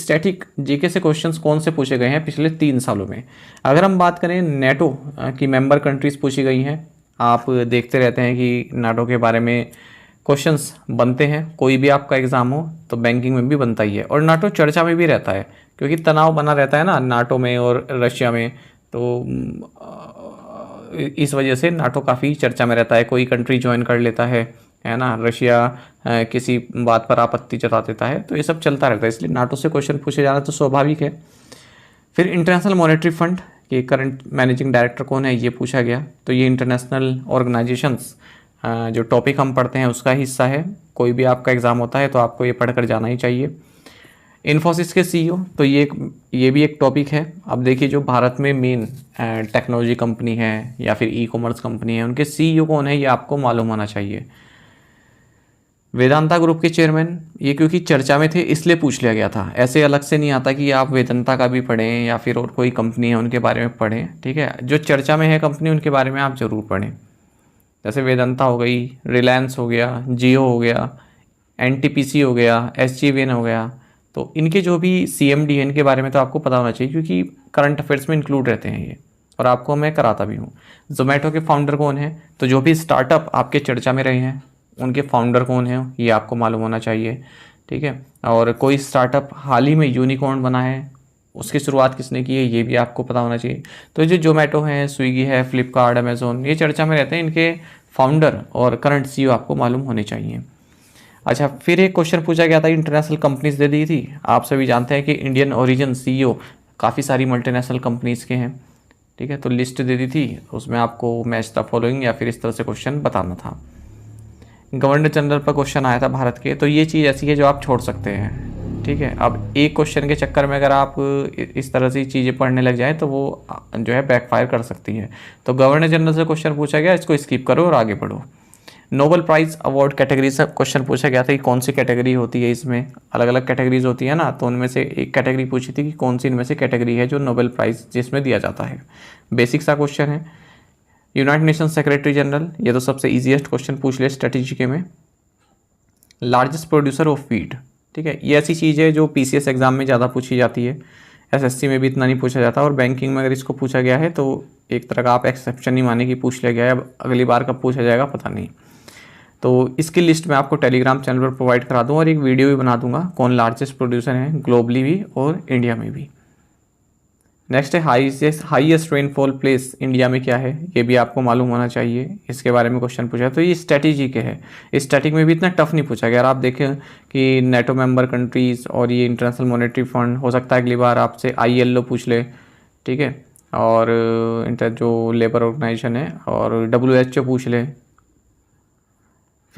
Static GK से questions कौन से पूछे गए हैं पिछले 3 सालों में। अगर हम बात करें नेटो की मेंबर कंट्रीज़ पूछी गई हैं। आप देखते रहते हैं कि नाटो के बारे में क्वेश्चंस बनते हैं, कोई भी आपका एग्ज़ाम हो तो बैंकिंग में भी बनता ही है, और नाटो चर्चा में भी रहता है क्योंकि तनाव बना रहता है ना नाटो में और रशिया में, तो इस वजह से नाटो काफ़ी चर्चा में रहता है। कोई कंट्री ज्वाइन कर लेता है ना, रशिया किसी बात पर आपत्ति जता देता है, तो ये सब चलता रहता है, इसलिए नाटो से क्वेश्चन पूछे जाना तो स्वाभाविक है। फिर इंटरनेशनल मॉनेटरी फंड के करंट मैनेजिंग डायरेक्टर कौन है, ये पूछा गया। तो ये इंटरनेशनल ऑर्गेनाइजेशंस जो टॉपिक हम पढ़ते हैं उसका हिस्सा है। कोई भी आपका एग्ज़ाम होता है तो आपको ये पढ़ कर जाना ही चाहिए। इन्फोसिस के सीईओ, तो ये भी एक टॉपिक है। अब देखिए जो भारत में मेन टेक्नोलॉजी कंपनी है या फिर ई कॉमर्स कंपनी है, उनके सीईओ कौन है ये आपको मालूम होना चाहिए। वेदांता ग्रुप के चेयरमैन, ये क्योंकि चर्चा में थे इसलिए पूछ लिया गया था, ऐसे अलग से नहीं आता कि आप वेदांता का भी पढ़ें या फिर और कोई कंपनी है उनके बारे में पढ़ें, ठीक है। जो चर्चा में है कंपनी उनके बारे में आप ज़रूर पढ़ें, जैसे वेदांता हो गई, रिलायंस हो गया, जियो हो गया, एनटीपीसी हो गया, एसजीवीएन हो गया। तो इनके जो भी सीएमडी है इनके बारे में तो आपको पता होना चाहिए क्योंकि करंट अफेयर्स में इंक्लूड रहते हैं ये, और आपको मैं कराता भी हूँ। जोमेटो के फाउंडर कौन है, तो जो भी स्टार्टअप आपके चर्चा में रहे हैं उनके फाउंडर कौन है ये आपको मालूम होना चाहिए, ठीक है। और कोई स्टार्टअप हाल ही में यूनिकॉर्न बना है, उसकी शुरुआत किसने की है ये भी आपको पता होना चाहिए। तो जो जोमेटो है, स्विगी है, फ्लिपकार्ट, अमेज़ोन, ये चर्चा में रहते हैं, इनके फाउंडर और करंट सीईओ आपको मालूम होने चाहिए। अच्छा, फिर एक क्वेश्चन पूछा गया था, इंटरनेशनल कंपनीज दे दी थी। आप सभी जानते हैं कि इंडियन ओरिजिन सीईओ काफ़ी सारी मल्टीनेशनल कंपनीज़ के हैं, ठीक है। तो लिस्ट दे दी थी, उसमें आपको मैच द फॉलोइंग या फिर इस तरह से क्वेश्चन बताना था। गवर्नर जनरल पर क्वेश्चन आया था भारत के, तो ये चीज़ ऐसी है जो आप छोड़ सकते हैं, ठीक है। अब एक क्वेश्चन के चक्कर में अगर आप इस तरह से चीज़ें पढ़ने लग जाएं तो वो जो है बैकफायर कर सकती है। तो गवर्नर जनरल से क्वेश्चन पूछा गया, इसको स्किप करो और आगे बढ़ो। नोबेल प्राइज़ अवार्ड कैटेगरी से क्वेश्चन पूछा गया था कि कौन सी कैटेगरी होती है, इसमें अलग अलग कैटेगरीज होती है ना, तो उनमें से एक कैटेगरी पूछी थी कि कौन सी इनमें से कैटेगरी है जो नोबेल प्राइज़ जिसमें दिया जाता है। बेसिक सा क्वेश्चन है। यूनाइटेड नेशन सेक्रेटरी जनरल, ये तो सबसे ईजीएस्ट क्वेश्चन पूछ लिया स्ट्रेटेजी के में। लार्जेस्ट प्रोड्यूसर ऑफ वीट, ठीक है, ये ऐसी चीज़ है जो पीसीएस एग्जाम में ज़्यादा पूछी जाती है, एसएससी में भी इतना नहीं पूछा जाता, और बैंकिंग में अगर इसको पूछा गया है तो एक तरह का आप एक्सेप्शन नहीं माने कि पूछ लिया गया है, अब अगली बार कब पूछा जाएगा पता नहीं। तो इसकी लिस्ट मैं आपको टेलीग्राम चैनल पर प्रोवाइड करा दूँ और एक वीडियो भी बना दूंगा कौन लार्जेस्ट प्रोड्यूसर हैं ग्लोबली भी और इंडिया में भी। नेक्स्ट है हाईएस्ट रेनफॉल प्लेस इंडिया में क्या है, ये भी आपको मालूम होना चाहिए, इसके बारे में क्वेश्चन पूछा। तो ये स्ट्रेटेजी के है, स्टैटिक में भी इतना टफ नहीं पूछा गया। अगर आप देखें कि नेटो मेंबर कंट्रीज़ और ये इंटरनेशनल मॉनेटरी फंड, हो सकता है अगली बार आपसे ILO पूछ ले, ठीक है, और इंटर जो लेबर ऑर्गेनाइजेशन है, और WHO पूछ ले।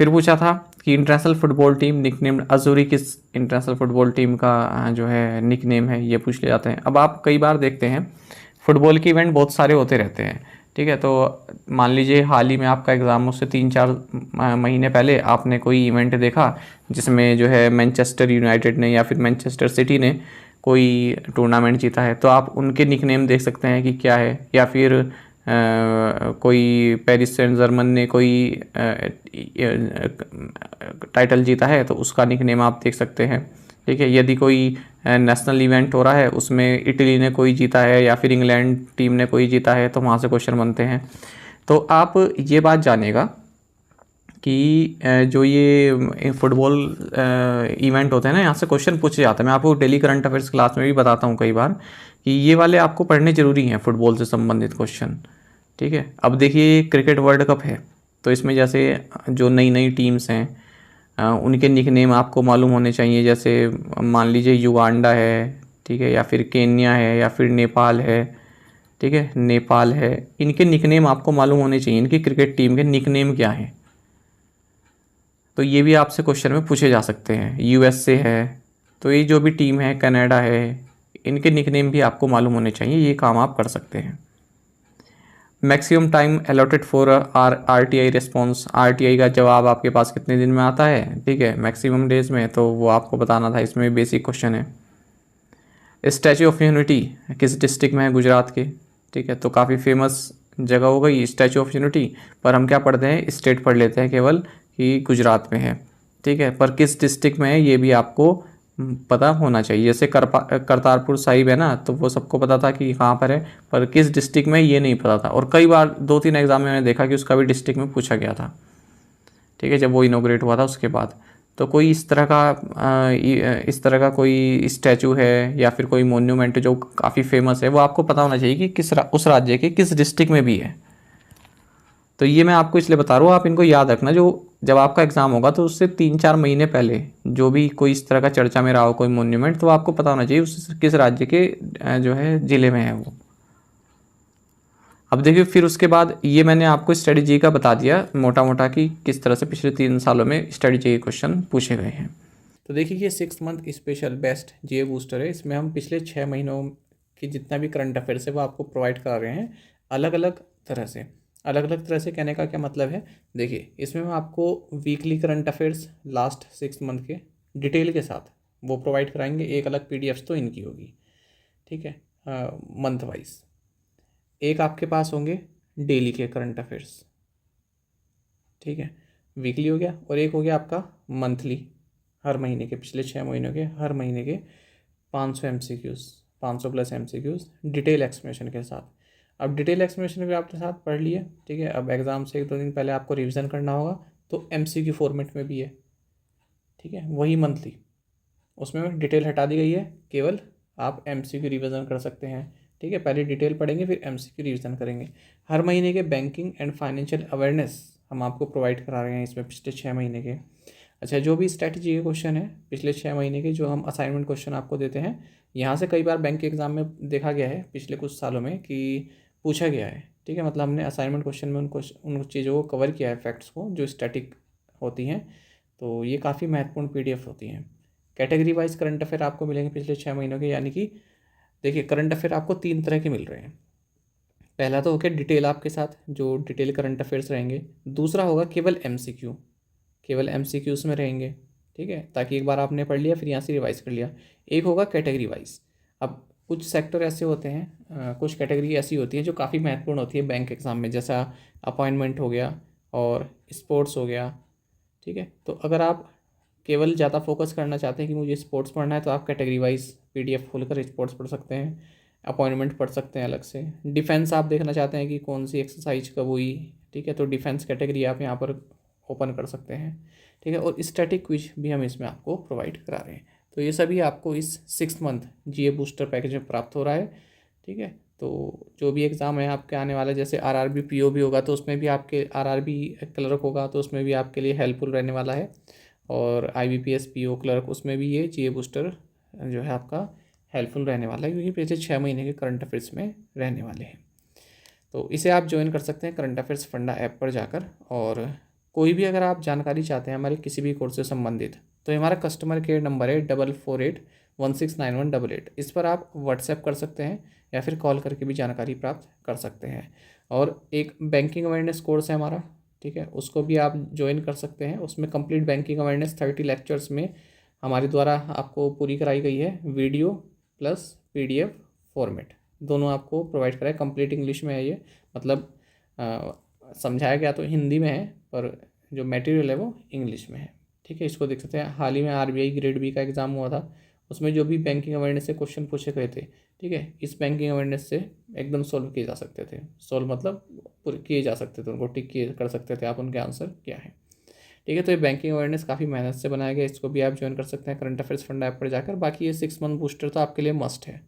फिर पूछा था कि इंटरनेशनल फुटबॉल टीम निकनेम अजूरी किस इंटरनेशनल फुटबॉल टीम का जो है निकनेम है, ये पूछ ले जाते हैं। अब आप कई बार देखते हैं फुटबॉल के इवेंट बहुत सारे होते रहते हैं, ठीक है। तो मान लीजिए हाल ही में आपका एग्ज़ाम, उससे 3-4 महीने पहले आपने कोई इवेंट देखा जिसमें जो है मैनचेस्टर यूनाइटेड ने या फिर मैनचेस्टर सिटी ने कोई टूर्नामेंट जीता है, तो आप उनके निकनेम देख सकते हैं कि क्या है। या फिर कोई पेरिस सेंट जर्मन ने कोई टाइटल जीता है तो उसका निकनेम आप देख सकते हैं, ठीक है। यदि कोई नेशनल इवेंट हो रहा है उसमें इटली ने कोई जीता है या फिर इंग्लैंड टीम ने कोई जीता है तो वहाँ से क्वेश्चन बनते हैं। तो आप ये बात जानेगा कि जो ये फुटबॉल इवेंट होते हैं ना, यहाँ से क्वेश्चन पूछे जाते हैं। मैं आपको डेली करंट अफेयर्स क्लास में भी बताता हूँ कई बार कि ये वाले आपको पढ़ने ज़रूरी हैं, फुटबॉल से संबंधित क्वेश्चन, ठीक है। अब देखिए क्रिकेट वर्ल्ड कप है, तो इसमें जैसे जो नई नई टीम्स हैं उनके निकनेम आपको मालूम होने चाहिए। जैसे मान लीजिए युगांडा है, ठीक है, या फिर केन्या है, या फिर नेपाल है, ठीक है, नेपाल है, इनके निकनेम आपको मालूम होने चाहिए, इनकी क्रिकेट टीम के निकनेम क्या हैं। तो ये भी आपसे क्वेश्चन में पूछे जा सकते हैं। USA है, तो ये जो भी टीम है, कनाडा है, इनके निकनेम भी आपको मालूम होने चाहिए, ये काम आप कर सकते हैं। Maximum time allotted for RTI response, RTI का जवाब आपके पास कितने दिन में आता है, ठीक है, मैक्सिमम डेज में, तो वो आपको बताना था, इसमें बेसिक क्वेश्चन है। स्टैचू ऑफ यूनिटी किस डिस्ट्रिक्ट में है, गुजरात के, ठीक है, तो काफ़ी फेमस जगह हो गई स्टैचू ऑफ यूनिटी, पर हम क्या पढ़ते हैं, स्टेट पढ़ लेते हैं केवल कि गुजरात में है, ठीक है, पर किस डिस्ट्रिक्ट में है ये भी आपको पता होना चाहिए। जैसे करतारपुर साहिब है ना, तो वो सबको पता था कि कहाँ पर है, पर किस डिस्ट्रिक्ट में ये नहीं पता था। और कई बार 2-3 एग्ज़ाम में मैंने देखा कि उसका भी डिस्ट्रिक्ट में पूछा गया था, ठीक है, जब वो इनोग्रेट हुआ था उसके बाद। तो कोई इस तरह का कोई स्टैचू है या फिर कोई मोन्यूमेंट जो काफ़ी फेमस है, वो आपको पता होना चाहिए कि उस राज्य के किस डिस्ट्रिक्ट में भी है। तो ये मैं आपको इसलिए बता रहा हूँ, आप इनको याद रखना। जो जब आपका एग्ज़ाम होगा तो उससे 3-4 महीने पहले जो भी कोई इस तरह का चर्चा में रहा हो कोई मोन्यूमेंट, तो आपको पता होना चाहिए उस किस राज्य के जो है ज़िले में है वो। अब देखिए, फिर उसके बाद ये मैंने आपको स्टडी जी का बता दिया मोटा मोटा कि किस तरह से पिछले 3 सालों में स्टडी जी के क्वेश्चन पूछे गए हैं। तो देखिए, ये 6 मंथ स्पेशल बेस्ट जीए बूस्टर है। इसमें हम पिछले 6 महीनों की जितना भी करंट अफेयर्स है वो आपको प्रोवाइड करा रहे हैं अलग अलग तरह से। अलग अलग तरह से कहने का क्या मतलब है, देखिए इसमें मैं आपको weekly current affairs last 6 month के डिटेल के साथ वो प्रोवाइड कराएंगे। एक अलग पीडीएफ तो इनकी होगी, ठीक है, मंथ वाइज। एक आपके पास होंगे डेली के करंट अफेयर्स, ठीक है, वीकली हो गया। और एक हो गया आपका मंथली, हर महीने के, पिछले 6 महीनों के हर महीने के 500 MCQs, 500 plus MCQs detail explanation के साथ। अब डिटेल एक्सप्लेनेशन भी आपके साथ पढ़ लिए, ठीक है। अब एग्ज़ाम से 1-2 दिन पहले आपको रिवीजन करना होगा, तो MCQ फॉर्मेट में भी है, ठीक है, वही मंथली। उसमें डिटेल हटा दी गई है, केवल आप MCQ रिवीजन कर सकते हैं, ठीक है। पहले डिटेल पढ़ेंगे फिर MCQ रिवीजन करेंगे। हर महीने के बैंकिंग एंड फाइनेंशियल अवेयरनेस हम आपको प्रोवाइड करा रहे हैं इसमें पिछले 6 महीने के। अच्छा, जो भी स्ट्रैटेजी के क्वेश्चन है पिछले 6 महीने के, जो हम असाइनमेंट क्वेश्चन आपको देते हैं, यहाँ से कई बार बैंक के एग्ज़ाम में देखा गया है पिछले कुछ सालों में कि पूछा गया है, ठीक है। मतलब हमने असाइनमेंट क्वेश्चन में उन चीज़ों को कवर किया है, फैक्ट्स को जो स्टैटिक होती हैं। तो ये काफ़ी महत्वपूर्ण PDF होती हैं। कैटेगरी वाइज करंट अफेयर आपको मिलेंगे पिछले 6 महीनों के, यानी कि देखिए करंट अफेयर आपको 3 तरह के मिल रहे हैं। पहला तो हो गया डिटेल आपके साथ, जो डिटेल करंट अफेयर्स रहेंगे। दूसरा होगा केवल MCQ, केवल MCQs में रहेंगे, ठीक है, ताकि एक बार आपने पढ़ लिया फिर यहाँ से रिवाइज कर लिया। एक होगा कैटेगरी वाइज। अब कुछ सेक्टर ऐसे होते हैं, कुछ कैटेगरी ऐसी होती है जो काफ़ी महत्वपूर्ण होती है बैंक एग्ज़ाम में, जैसा अपॉइंटमेंट हो गया और स्पोर्ट्स हो गया, ठीक है। तो अगर आप केवल ज़्यादा फोकस करना चाहते हैं कि मुझे स्पोर्ट्स पढ़ना है, तो आप कैटेगरी वाइज PDF खोलकर स्पोर्ट्स पढ़ सकते हैं, अपॉइंटमेंट पढ़ सकते हैं अलग से। डिफेंस आप देखना चाहते हैं कि कौन सी एक्सरसाइज कब हुई, ठीक है, तो डिफेंस कैटेगरी आप यहाँ पर ओपन कर सकते हैं, ठीक है। और स्टैटिक क्विज भी हम इसमें आपको प्रोवाइड करा रहे हैं। तो ये सभी आपको इस 6 मंथ GA बूस्टर पैकेज में प्राप्त हो रहा है, ठीक है। तो जो भी एग्ज़ाम है आपके आने वाला, जैसे RRB PO भी होगा तो उसमें भी आपके, RRB क्लर्क होगा तो उसमें भी आपके लिए हेल्पफुल रहने वाला है। और IBPS PO क्लर्क, उसमें भी ये GA बूस्टर जो है आपका हेल्पफुल रहने वाला है, क्योंकि पिछले 6 महीने के करंट अफेयर्स में रहने वाले हैं। तो इसे आप ज्वाइन कर सकते हैं करंट अफेयर्स फंडा ऐप पर जाकर। और कोई भी अगर आप जानकारी चाहते हैं हमारे किसी भी कोर्स से संबंधित, तो हमारा कस्टमर केयर नंबर है 4481691188। इस पर आप व्हाट्सएप कर सकते हैं या फिर कॉल करके भी जानकारी प्राप्त कर सकते हैं। और एक बैंकिंग अवेयरनेस कोर्स है हमारा, ठीक है, उसको भी आप ज्वाइन कर सकते हैं। उसमें कंप्लीट बैंकिंग अवेयरनेस 30 लेक्चर्स में हमारे द्वारा आपको पूरी कराई गई है, वीडियो प्लस PDF फॉर्मेट दोनों आपको प्रोवाइड कराए। कंप्लीट इंग्लिश में है ये, मतलब समझाया गया तो हिंदी में है, पर जो मटेरियल है वो इंग्लिश में है, ठीक है। इसको देख सकते हैं। हाल ही में RBI ग्रेड B का एग्ज़ाम हुआ था, उसमें जो भी बैंकिंग अवेयरनेस से क्वेश्चन पूछे गए थे, ठीक है, इस बैंकिंग अवेयरनेस से एकदम सॉल्व किए जा सकते थे। सॉल्व मतलब पूरे किए जा सकते थे, उनको टिक किए कर सकते थे आप, उनके आंसर क्या है, ठीक है। तो ये बैंकिंग अवेयरनेस काफ़ी मेहनत से बनाया गया, इसको भी आप ज्वाइन कर सकते हैं करंट अफेयर्स फंड ऐप पर जाकर। बाकी ये 6 मंथ बूस्टर तो आपके लिए मस्ट है।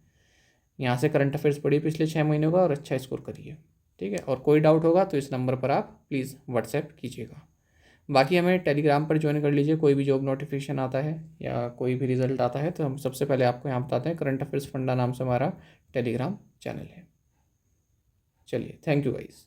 यहाँ से करंट अफेयर्स पढ़िए पिछले 6 महीनों का और अच्छा स्कोर करिए, ठीक है। और कोई डाउट होगा तो इस नंबर पर आप प्लीज़ व्हाट्सएप कीजिएगा। बाकी हमें टेलीग्राम पर ज्वाइन कर लीजिए। कोई भी जॉब नोटिफिकेशन आता है या कोई भी रिजल्ट आता है तो हम सबसे पहले आपको यहाँ बताते हैं। करंट अफेयर्स फंडा नाम से हमारा टेलीग्राम चैनल है। चलिए, थैंक यू गाइस।